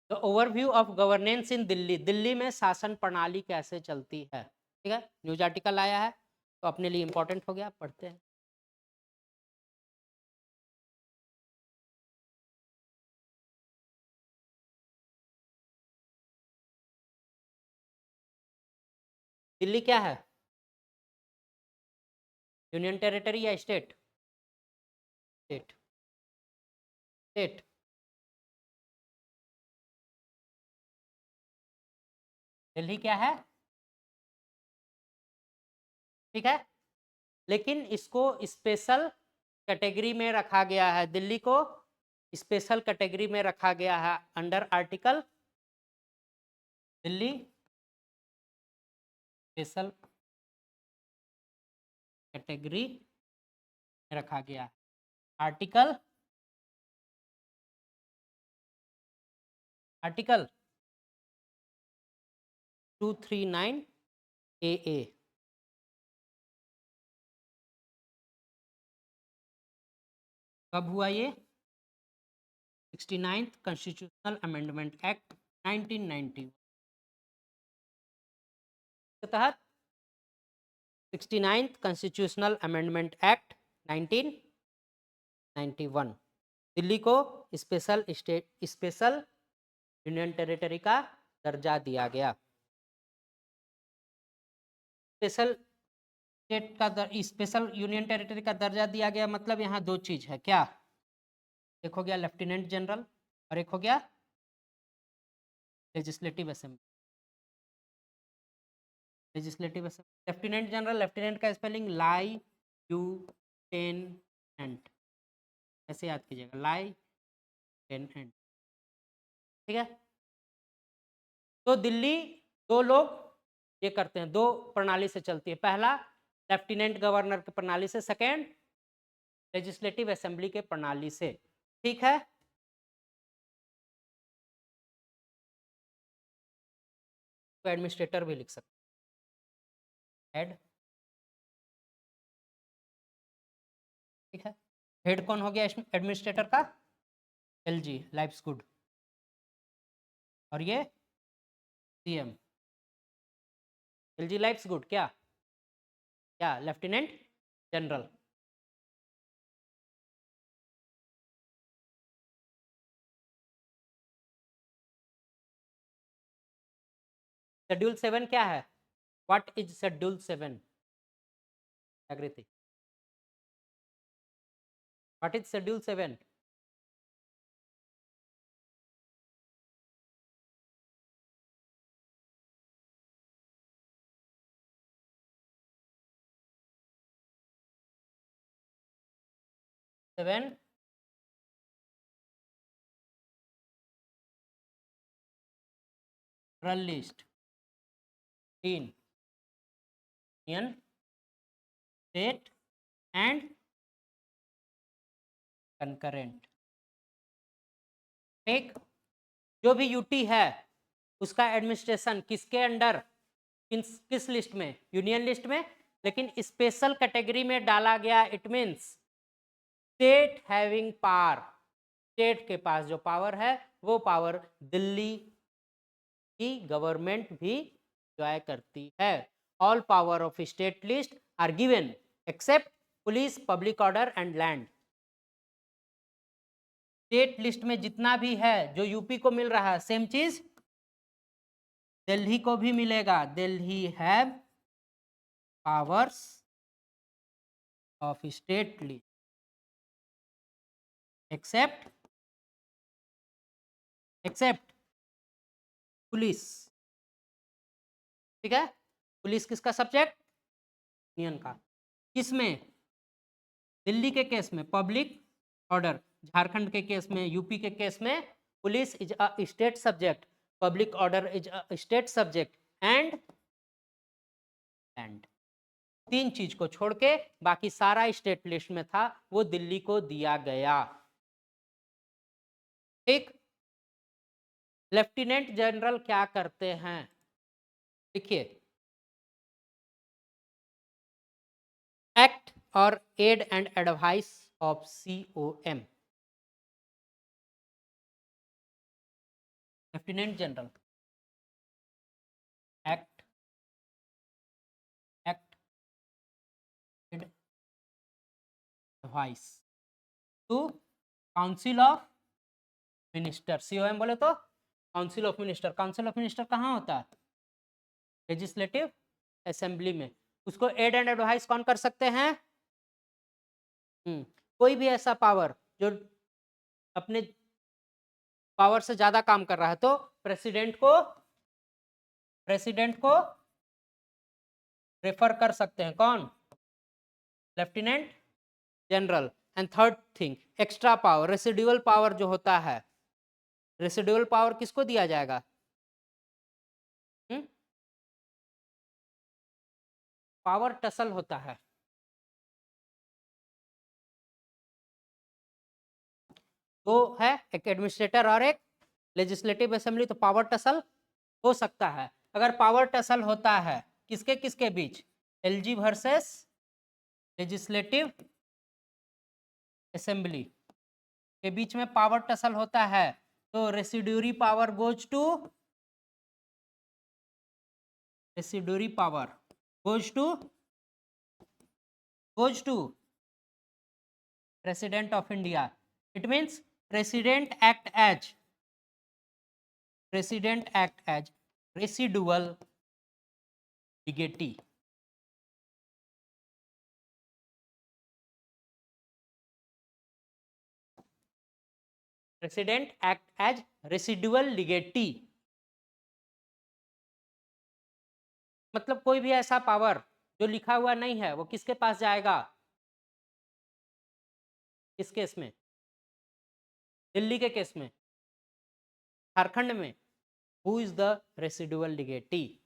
तो overview of governance इन दिल्ली, दिल्ली में शासन प्रणाली कैसे चलती है, ठीक है। न्यूज आर्टिकल आया है तो अपने लिए इंपॉर्टेंट हो गया, पढ़ते हैं। दिल्ली क्या है, यूनियन टेरिटरी या स्टेट? स्टेट। स्टेट। दिल्ली क्या है, ठीक है, लेकिन इसको स्पेशल कैटेगरी में रखा गया है, दिल्ली को स्पेशल कैटेगरी में रखा गया है under article, Delhi special category में रखा गया है, आर्टिकल आर्टिकल 239 AA। कब हुआ ये, 69th कॉन्स्टिट्यूशनल अमेंडमेंट एक्ट 1991 के तहत, 69th constitutional amendment act 1991 Delhi को special state, special union territory का दर्जा दिया गया। स्पेशल स्टेट का स्पेशल यूनियन टेरिटरी का दर्जा दिया गया, मतलब यहाँ दो चीज है, क्या, एक हो गया लेफ्टिनेंट जनरल और एक हो गया legislative assembly. Legislative assembly, lieutenant general, lieutenant का स्पेलिंग लाई यू टेन एंट, ऐसे याद कीजिएगा, लाई टेन एंट, ठीक है। तो दिल्ली दो लोग ये करते हैं, दो प्रणाली से चलती है, पहला लेफ्टिनेंट गवर्नर की प्रणाली से, सेकेंड लेजिस्लेटिव असेंबली के प्रणाली से, ठीक है। तो एडमिनिस्ट्रेटर भी लिख सकते हैं, ठीक है। हेड कौन हो गया एडमिनिस्ट्रेटर का, एलजी लाइफ्स गुड, और ये सीएम, एलजी लाइफ्स गुड क्या, क्या लेफ्टिनेंट जनरल। शेड्यूल 7 क्या है, व्हाट इज शेड्यूल 7, जागृति, what is schedule 7? Seven run list, 3 union state and concurrent, ठीक। जो भी यूटी है उसका एडमिनिस्ट्रेशन किसके अंडर, किस लिस्ट में, यूनियन लिस्ट में, लेकिन स्पेशल कैटेगरी में डाला गया, it means state having power, state के पास जो पावर है वो पावर दिल्ली की गवर्नमेंट भी एंजॉय करती है। All power of state list are given except police, public order and land. State list में जितना भी है जो यूपी को मिल रहा है, सेम चीज दिल्ली को भी मिलेगा, Delhi have powers of state list except police, ठीक है। पुलिस किसका सब्जेक्ट, यूनियन का, किसमें, दिल्ली के केस में पब्लिक ऑर्डर, झारखंड के केस में, यूपी के केस में police is a state subject, public order is a state subject and तीन चीज को छोड़ के बाकी सारा स्टेट लिस्ट में था वो दिल्ली को दिया गया, ठीक। लेफ्टिनेंट जनरल क्या करते हैं, देखिए, एक्ट और aid and advice of COM, lieutenant general act advice to council of minister, COM बोले तो council of minister. Council of minister कहाँ होता है? लेजिस्लेटिव असेंबली में। उसको एड एंड एडवाइस कौन कर सकते हैं? कोई भी ऐसा पावर जो अपने पावर से ज्यादा काम कर रहा है तो प्रेसिडेंट को रेफर कर सकते हैं। कौन? Lieutenant general. And third thing, extra power, residual power जो होता है, रेसिडुअल पावर किसको दिया जाएगा? पावर टसल होता है। दो है, एक एडमिनिस्ट्रेटर और एक लेजिस्लेटिव असेंबली, तो पावर टसल हो सकता है। अगर पावर टसल होता है किसके किसके बीच? LG वर्सेस लेजिस्लेटिव असेंबली के बीच में पावर टसल होता है, तो residuary power goes to President of India. It means President act as residual legatee. President act as residual legatee. मतलब कोई भी ऐसा पावर जो लिखा हुआ नहीं है वो किसके पास जाएगा? किस केस में? दिल्ली के केस में, झारखंड में। Who is the residual legatee?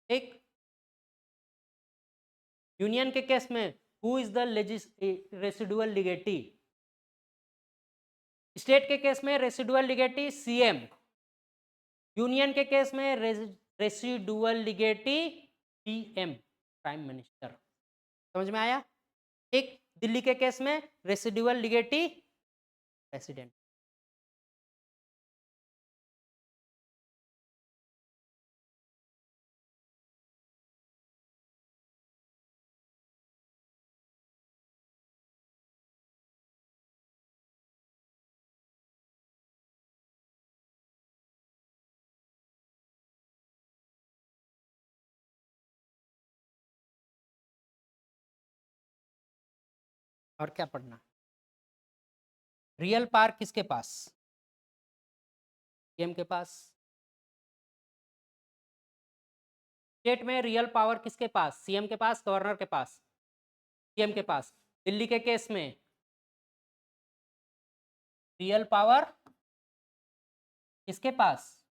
एक यूनियन के केस में who is the residual legatee? State के केस में रेसिडुअल लिगेटी CM। यूनियन के केस में residual legatee PM, prime minister. समझ में आया? ठीक। दिल्ली के केस में रेसिडुअल लिगेटी प्रेसिडेंट। और क्या पढ़ना? रियल पावर किसके पास? CM के पास। स्टेट में रियल पावर किसके पास? CM के पास, गवर्नर के पास, CM के पास। दिल्ली के केस में रियल पावर किसके पास?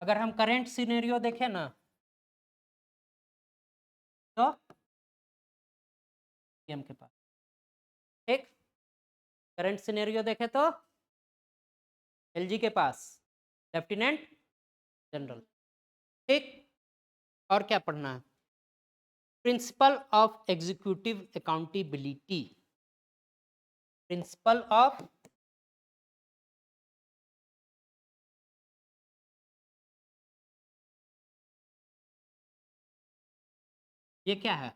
अगर हम करेंट सिनेरियो देखें ना तो CM के पास। ठीक। करंट सिनेरियो देखें तो LG के पास, लेफ्टिनेंट जनरल। ठीक। और क्या पढ़ना है? Principle of executive accountability. Principle of ये क्या है?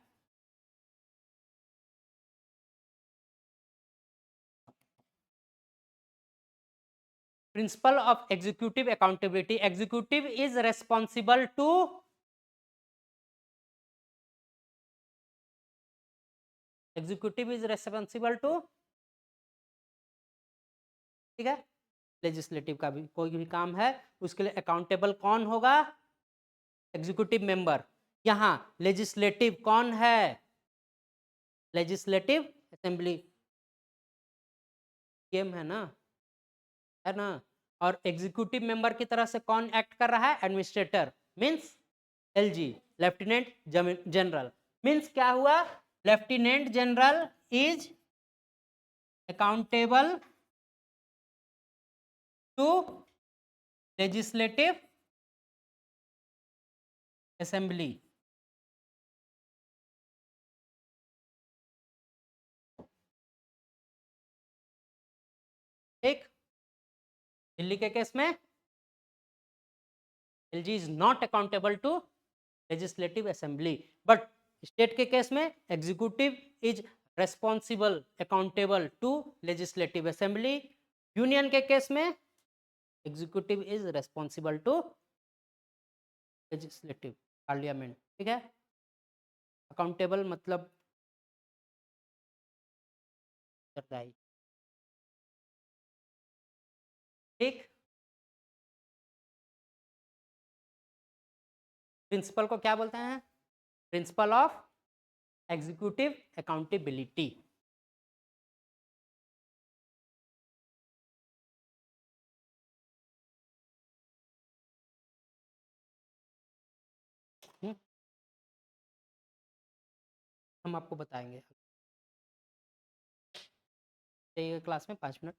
Principle of executive accountability. Executive is responsible to ठीक है, लेजिस्लेटिव का भी कोई भी काम है उसके लिए अकाउंटेबल कौन होगा? Executive member. यहाँ लेजिस्लेटिव कौन है? लेजिस्लेटिव असेंबली, CM है ना? और एग्जीक्यूटिव मेंबर की तरह से कौन एक्ट कर रहा है? Administrator, means LG, lieutenant general. Means क्या हुआ? Lieutenant general is accountable to legislative assembly. ठीक, दिल्ली के केस में LG is not accountable to legislative assembly, but state के केस में executive is responsible accountable to legislative assembly, union के case में executive is responsible to legislative parliament. ठीक है, accountable मतलब उत्तरदायी। ठीक, प्रिंसिपल को क्या बोलते हैं? Principal of executive accountability. हम आपको बताएंगे क्लास में 5 मिनट।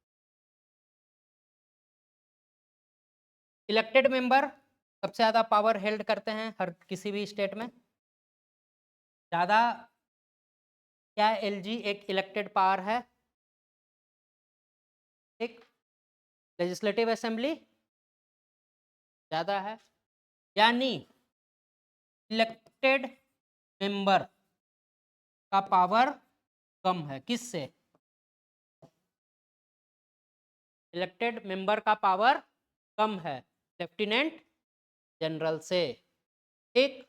इलेक्टेड मेंबर सबसे ज्यादा पावर हेल्ड करते हैं हर किसी भी स्टेट में। ज्यादा क्या एलजी एक इलेक्टेड पावर है? एक लेजिस्लेटिव असेंबली ज्यादा है, यानी इलेक्टेड मेंबर का पावर कम है। किससे? इलेक्टेड मेंबर का पावर कम है लेफ्टिनेंट जनरल से। ठीक,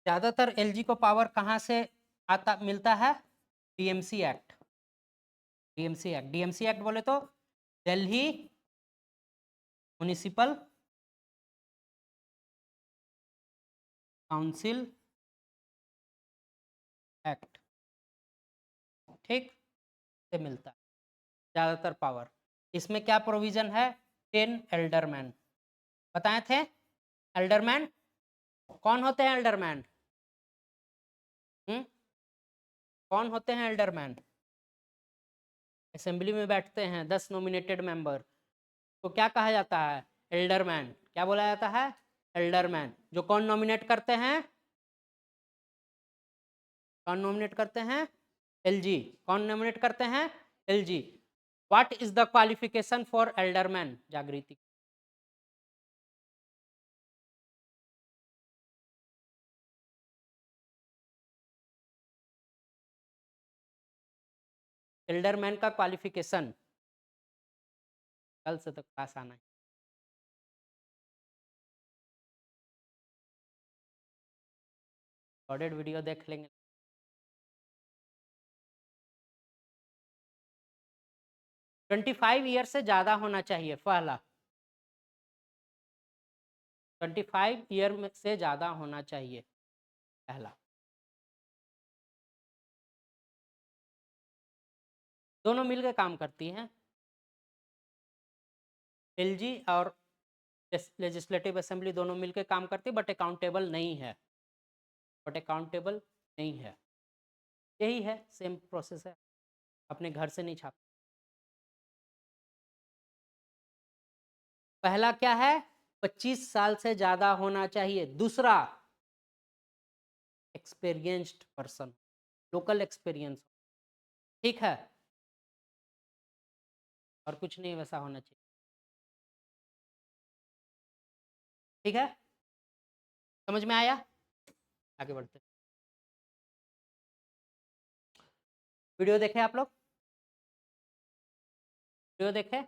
ज्यादातर एलजी को पावर कहां से आता मिलता है? DMC act. DMC act, DMC act बोले तो दिल्ली म्युनिसिपल काउंसिल एक्ट। ठीक, से मिलता है ज्यादातर पावर। इसमें क्या प्रोविजन है? 10 एल्डरमैन बताए थे। एल्डरमैन कौन होते हैं? एल्डरमैन कौन होते हैं? एल्डरमैन असेंबली में बैठते हैं 10 नॉमिनेटेड मेंबर को क्या कहा जाता है? एल्डरमैन। क्या बोला जाता है? एल्डरमैन। जो कौन नॉमिनेट करते हैं? कौन नॉमिनेट करते हैं? एलजी। कौन नॉमिनेट करते हैं? LG. What is the qualification for alderman? जागृति। एल्डरमैन का क्वालिफिकेशन कल से तो क्लास आना है। रिकॉर्डेड वीडियो देख लेंगे। 25 ईयर से ज्यादा होना चाहिए पहला। 25 ईयर से ज्यादा होना चाहिए पहला। दोनों मिलकर काम करती हैं, एलजी और लेजिस्लेटिव असेंबली दोनों मिलकर काम करती है, बट अकाउंटेबल नहीं है। बट अकाउंटेबल नहीं है। यही है, सेम प्रोसेस है, अपने घर से नहीं छाप। पहला क्या है? 25 साल से ज्यादा होना चाहिए। दूसरा एक्सपीरियंस्ड पर्सन, लोकल एक्सपीरियंस। ठीक है, और कुछ नहीं वैसा होना चाहिए। ठीक है, समझ में आया? आगे बढ़ते। वीडियो देखे आप लोग? वीडियो देखे?